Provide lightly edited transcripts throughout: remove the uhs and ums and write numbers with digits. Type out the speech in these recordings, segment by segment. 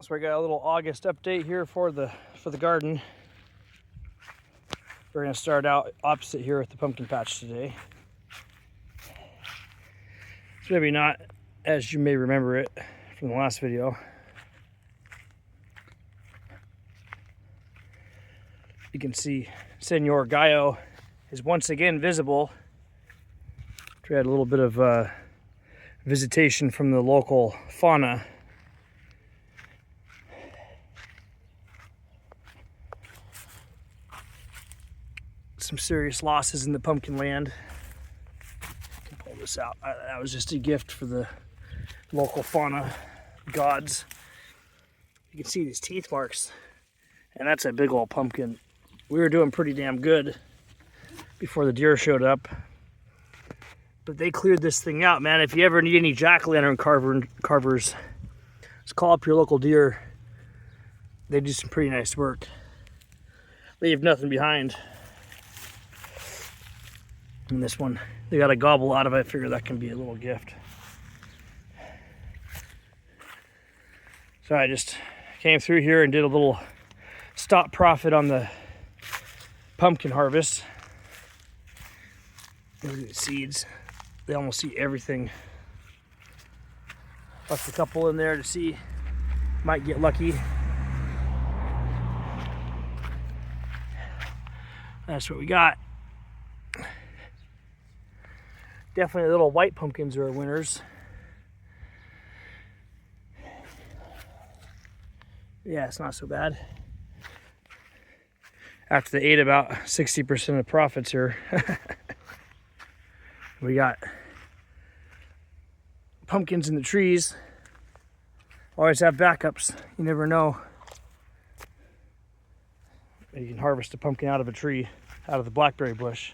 So I got a little August update here for the garden. We're gonna start out opposite here with the pumpkin patch today. It's maybe not as you may remember it from the last video. You can see Senor Gallo is once again visible. We had a little bit of visitation from the local fauna. Some serious losses in the pumpkin land. I can pull this out. That was just a gift for the local fauna gods. You can see these teeth marks, and that's a big old pumpkin. We were doing pretty damn good before the deer showed up, but they cleared this thing out, man. If you ever need any jack-o'-lantern carvers, just call up your local deer. They do some pretty nice work. Leave nothing behind. And this one, they got a gobble out of it. I figure that can be a little gift. So I just came through here and did a little stop profit on the pumpkin harvest. Look at the seeds. They almost see everything. Left a couple in there to see. Might get lucky. That's what we got. Definitely little white pumpkins are winners. Yeah, it's not so bad. After they ate about 60% of profits here. We got pumpkins in the trees. Always have backups. You never know. You can harvest a pumpkin out of a tree, out of the blackberry bush.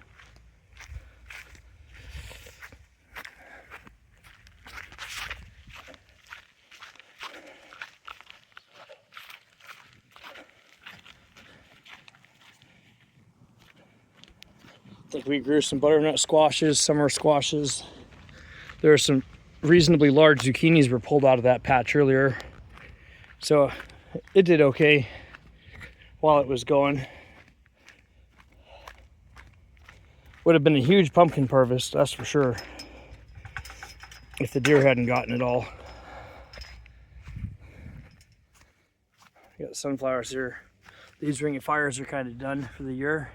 I think we grew some butternut squashes, summer squashes. There are some reasonably large zucchinis were pulled out of that patch earlier. So it did okay while it was going. Would have been a huge pumpkin harvest, that's for sure, if the deer hadn't gotten it all. Got sunflowers here. These ring of fires are kind of done for the year.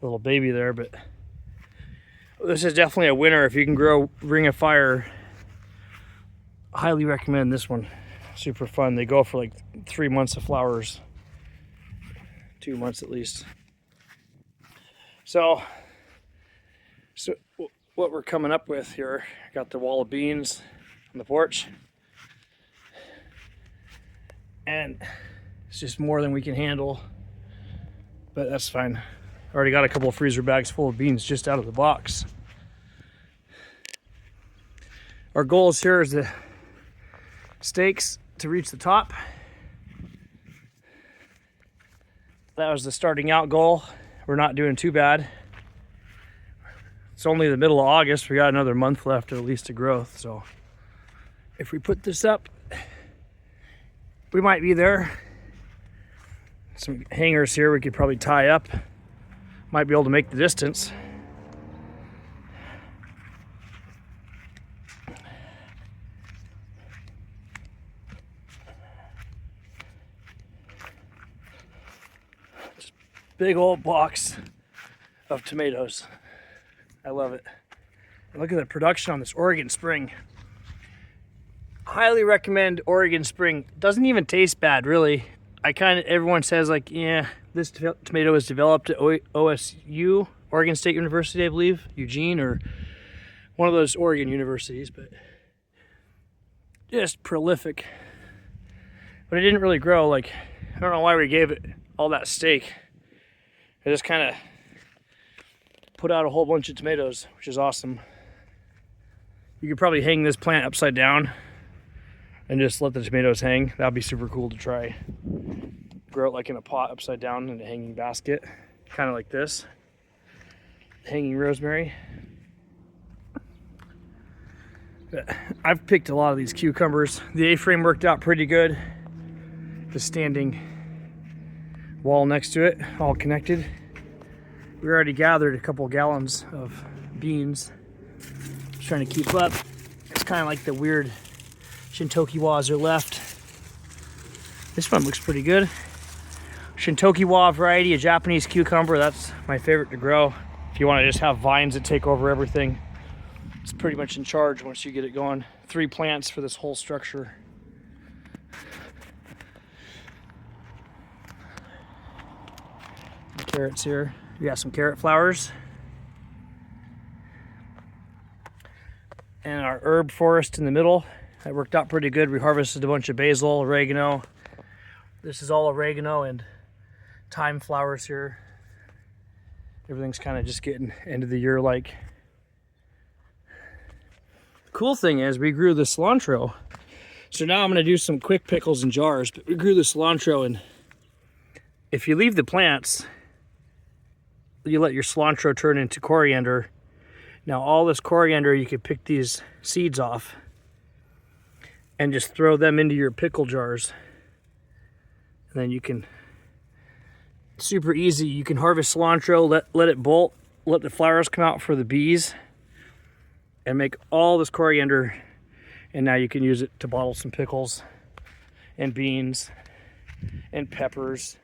A little baby there, but this is definitely a winner. If you can grow ring of fire, highly recommend this one. Super fun. They go for like 3 months of flowers, 2 months at least. So what we're coming up with here, got the wall of beans on the porch, and it's just more than we can handle, but that's fine. Already got a couple of freezer bags full of beans just out of the box. Our goals here is the stakes to reach the top. That was the starting out goal. We're not doing too bad. It's only the middle of August. We got another month left at least of growth. So if we put this up, we might be there. Some hangers here we could probably tie up. Might be able to make the distance. Just big old box of tomatoes. I love it. And look at the production on this Oregon Spring. Highly recommend Oregon Spring. Doesn't even taste bad, really. Everyone says like, yeah, this tomato was developed at OSU, Oregon State University, I believe, Eugene, or one of those Oregon universities, but just prolific. But it didn't really grow. Like, I don't know why we gave it all that stake. It just kind of put out a whole bunch of tomatoes, which is awesome. You could probably hang this plant upside down and just let the tomatoes hang. That'd be super cool to try. Grow it like in a pot upside down in a hanging basket, kind of like this. Hanging rosemary. I've picked a lot of these cucumbers. The A-frame worked out pretty good. The standing wall next to it, all connected. We already gathered a couple gallons of beans. Just trying to keep up. It's kind of like the weird Shintokiwas are left. This one looks pretty good. Shintokiwa variety, a Japanese cucumber. That's my favorite to grow. If you want to just have vines that take over everything, it's pretty much in charge once you get it going. 3 plants for this whole structure. Carrots here. We got some carrot flowers. And our herb forest in the middle. That worked out pretty good. We harvested a bunch of basil, oregano. This is all oregano and thyme flowers here. Everything's kind of just getting end of the year like. Cool thing is we grew the cilantro. So now I'm going to do some quick pickles in jars. But we grew the cilantro, and if you leave the plants, you let your cilantro turn into coriander. Now all this coriander, you could pick these seeds off and just throw them into your pickle jars. And then you can, super easy, you can harvest cilantro, let it bolt, let the flowers come out for the bees, and make all this coriander. And now you can use it to bottle some pickles and beans and peppers.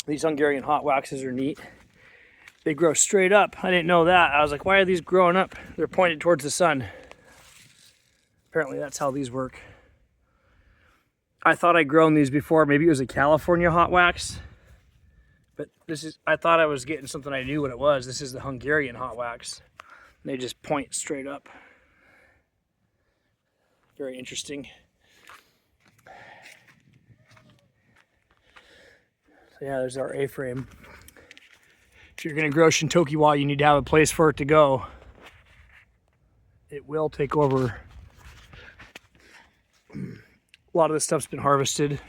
These Hungarian hot waxes are neat. They grow straight up. I didn't know that. I was like, why are these growing up? They're pointed towards the sun. Apparently that's how these work. I thought I'd grown these before. Maybe it was a California hot wax. But this is, I thought I was getting something I knew what it was. This is the Hungarian hot wax. They just point straight up. Very interesting. So yeah, there's our A-frame. If you're gonna grow Shintokiwa, you need to have a place for it to go. It will take over. A lot of this stuff's been harvested.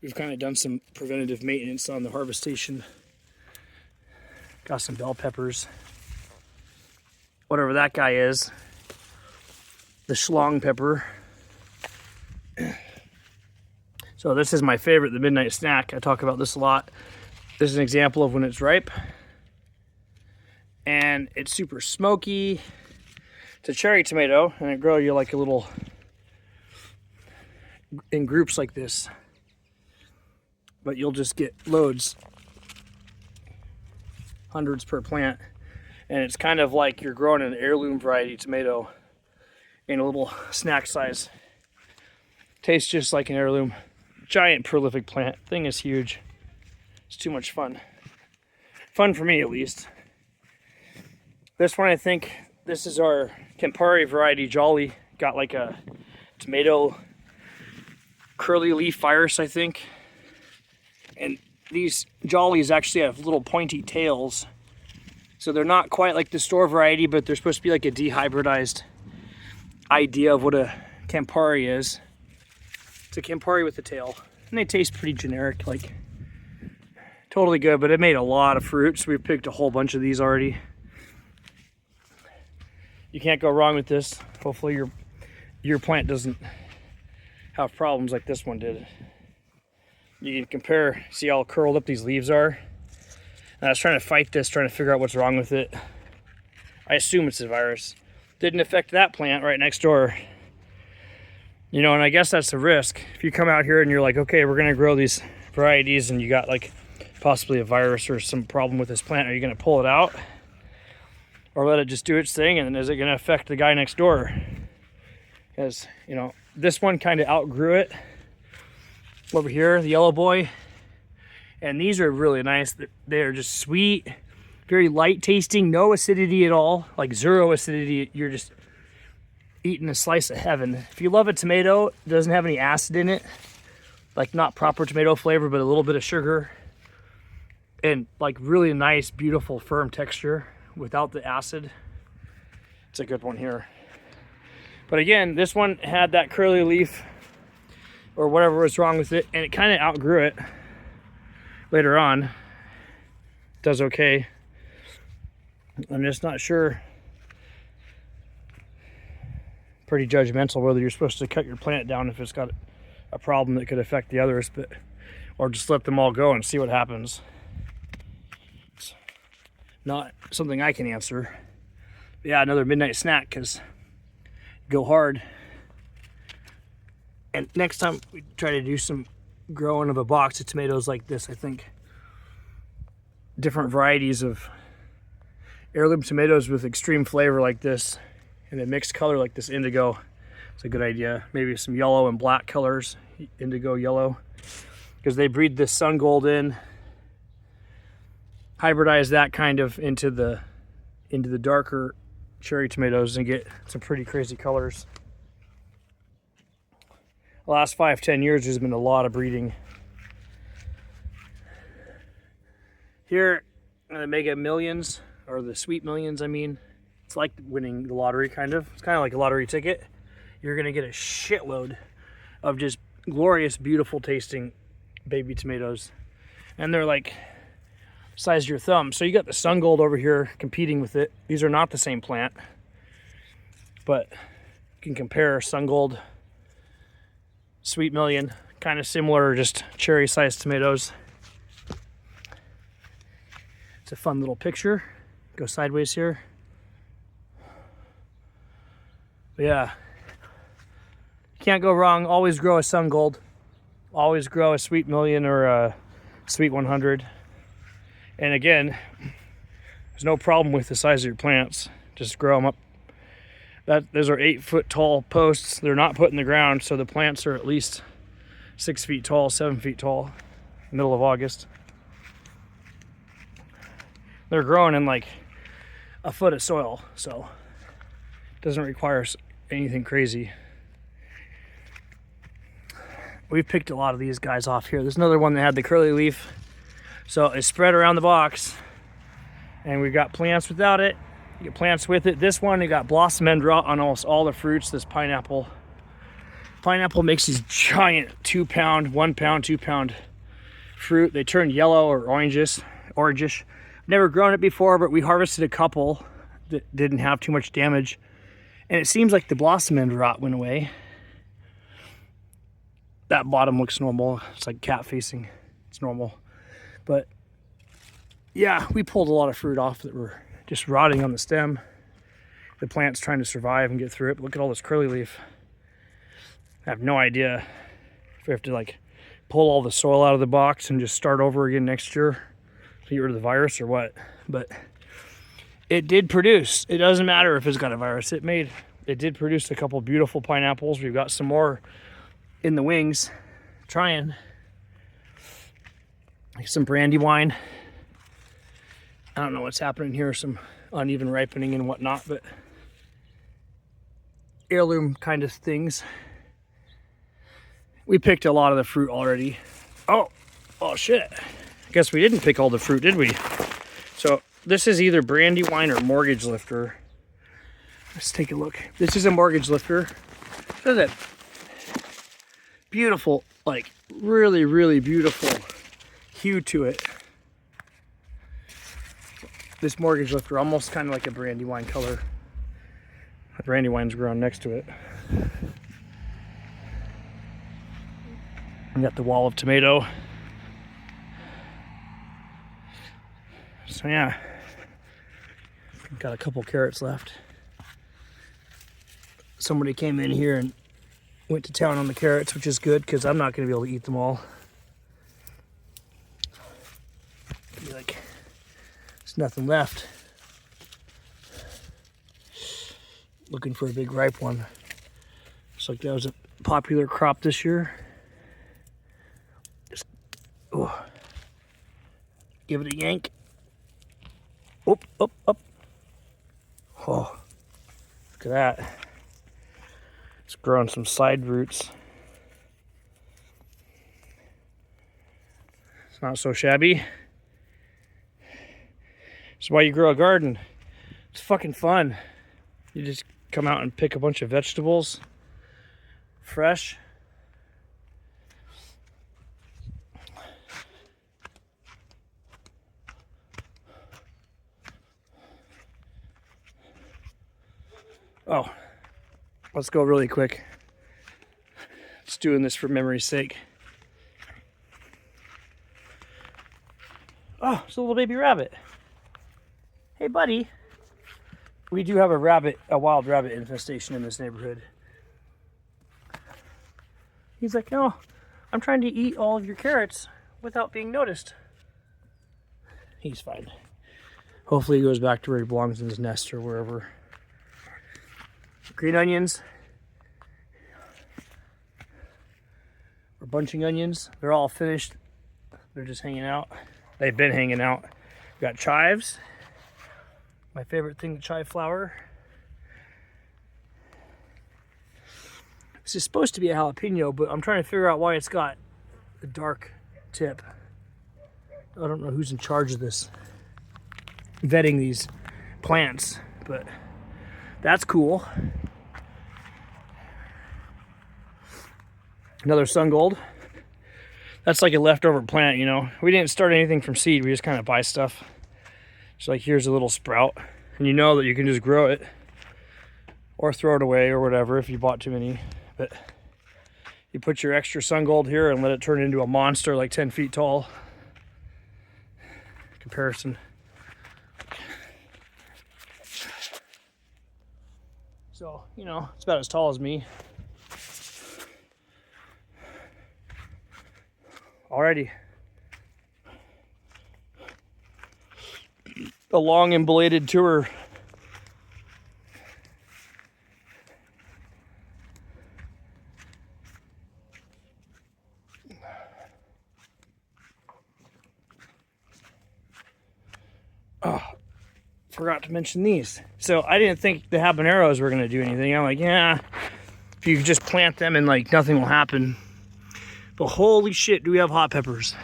We've kind of done some preventative maintenance on the harvestation. Got some bell peppers. Whatever that guy is. The schlong pepper. So this is my favorite, the midnight snack. I talk about this a lot. This is an example of when it's ripe. And it's super smoky. It's a cherry tomato, and it grows you like a little, in groups like this. But you'll just get loads. Hundreds per plant. And it's kind of like you're growing an heirloom variety tomato in a little snack size. Tastes just like an heirloom. Giant prolific plant. Thing is huge. It's too much fun. Fun for me, at least. This one, I think, this is our Campari variety Jolly. Got like a tomato curly leaf virus, I think. And these Jollies actually have little pointy tails. So they're not quite like the store variety, but they're supposed to be like a dehybridized idea of what a Campari is. It's a Campari with a tail. And they taste pretty generic, like totally good, but it made a lot of fruit, so we've picked a whole bunch of these already. You can't go wrong with this. Hopefully your plant doesn't have problems like this one did. You can compare, see how curled up these leaves are. And I was trying to fight this, trying to figure out what's wrong with it. I assume it's a virus. Didn't affect that plant right next door. You know, and I guess that's the risk. If you come out here and you're like, okay, we're gonna grow these varieties, and you got like possibly a virus or some problem with this plant, are you gonna pull it out? Or let it just do its thing, and then is it gonna affect the guy next door? Because, you know, this one kind of outgrew it. Over here, the yellow boy. And these are really nice. They're just sweet, very light tasting, no acidity at all, like 0 acidity. You're just eating a slice of heaven. If you love a tomato, it doesn't have any acid in it, like not proper tomato flavor, but a little bit of sugar, and like really nice, beautiful, firm texture without the acid. It's a good one here. But again, this one had that curly leaf or whatever was wrong with it, and it kind of outgrew it. Later on, it does okay. I'm just not sure pretty judgmental whether you're supposed to cut your plant down if it's got a problem that could affect the others, but or just let them all go and see what happens. It's not something I can answer. But yeah, another midnight snack, because go hard. And next time we try to do some growing of a box of tomatoes like this, I think different varieties of heirloom tomatoes with extreme flavor like this and a mixed color like this indigo, it's a good idea. Maybe some yellow and black colors, indigo yellow, because they breed this sun gold in, hybridize that kind of into the darker cherry tomatoes and get some pretty crazy colors. The last 5-10 years there's been a lot of breeding. Here the Mega Millions, or the Sweet Millions, I mean, it's like winning the lottery kind of. It's kind of like a lottery ticket. You're gonna get a shitload of just glorious, beautiful tasting baby tomatoes. And they're like size of your thumb. So you got the Sun Gold over here competing with it. These are not the same plant, but you can compare Sun Gold, Sweet Million, kind of similar, just cherry sized tomatoes. It's a fun little picture. Go sideways here. But yeah, can't go wrong. Always grow a Sun Gold. Always grow a Sweet Million or a Sweet 100. And again, there's no problem with the size of your plants. Just grow them up. Those are 8-foot tall posts. They're not put in the ground, so the plants are at least 6 feet tall, 7 feet tall, middle of August. They're growing in like a foot of soil, so it doesn't require anything crazy. We've picked a lot of these guys off here. There's another one that had the curly leaf, so it's spread around the box, and we've got plants without it. You get plants with it. This one, you got blossom end rot on almost all the fruits. This pineapple makes these giant 2-pound, 1-pound, 2-pound fruit. They turn yellow or orangish. Never grown it before, but we harvested a couple that didn't have too much damage, and it seems like the blossom end rot went away. That bottom looks normal. It's like cat facing. It's normal. But yeah, we pulled a lot of fruit off that were just rotting on the stem. The plant's trying to survive and get through it. But look at all this curly leaf. I have no idea if we have to like pull all the soil out of the box and just start over again next year to get rid of the virus or what. But it did produce. It doesn't matter if it's got a virus. It did produce a couple beautiful pineapples. We've got some more in the wings, trying like some Brandywine. I don't know what's happening here, some uneven ripening and whatnot, but heirloom kind of things. We picked a lot of the fruit already. Oh shit. I guess we didn't pick all the fruit, did we? So this is either Brandywine or Mortgage Lifter. Let's take a look. This is a Mortgage Lifter. Look at that beautiful, like really, really beautiful hue to it. This Mortgage Lifter, almost kind of like a Brandywine color. The Brandywine's grown next to it. We got the wall of tomato. So yeah, got a couple carrots left. Somebody came in here and went to town on the carrots, which is good because I'm not going to be able to eat them all. Be like, there's nothing left. Looking for a big ripe one. Looks like that was a popular crop this year. Just give it a yank. Up. Oh, look at that. It's growing some side roots. It's not so shabby. That's why you grow a garden. It's fucking fun. You just come out and pick a bunch of vegetables, fresh. Oh, Let's go really quick. Just doing this for memory's sake. Oh, it's a little baby rabbit. Hey, buddy. We do have a wild rabbit infestation in this neighborhood. He's like, no, I'm trying to eat all of your carrots without being noticed. He's fine. Hopefully he goes back to where he belongs in his nest or wherever. Green onions. We're bunching onions. They're all finished. They're just hanging out. They've been hanging out. We got chives. My favorite thing, the chive flower. This is supposed to be a jalapeno, but I'm trying to figure out why it's got a dark tip. I don't know who's in charge of this, vetting these plants, but that's cool. Another sun gold. That's like a leftover plant, you know. We didn't start anything from seed. We just kind of buy stuff. So like here's a little sprout, and you know that you can just grow it or throw it away or whatever if you bought too many. But you put your extra sun gold here and let it turn into a monster like 10 feet tall. Comparison. So, you know, it's about as tall as me. Alrighty. A long and belated tour. Oh, forgot to mention these. So I didn't think the habaneros were going to do anything. I'm like, yeah, if you just plant them and like nothing will happen. But holy shit, do we have hot peppers.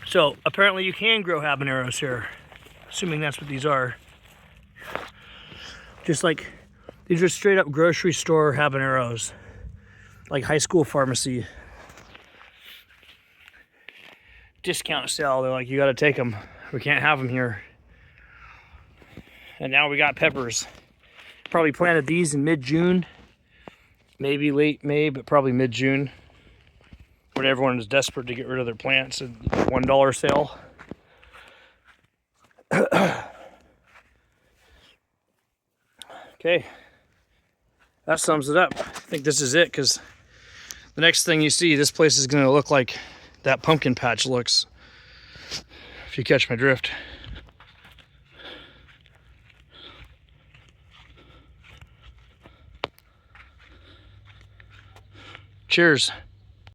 So apparently you can grow habaneros here, assuming that's what these are. Just like, these are straight up grocery store habaneros, like high school pharmacy. Discount sale, they're like, you gotta take them. We can't have them here. And now we got peppers. Probably planted these in mid-June, maybe late May, but probably mid-June, when everyone is desperate to get rid of their plants at $1 sale. Okay, that sums it up. I think this is it, because the next thing you see, this place is gonna look like that pumpkin patch looks, if you catch my drift. Cheers.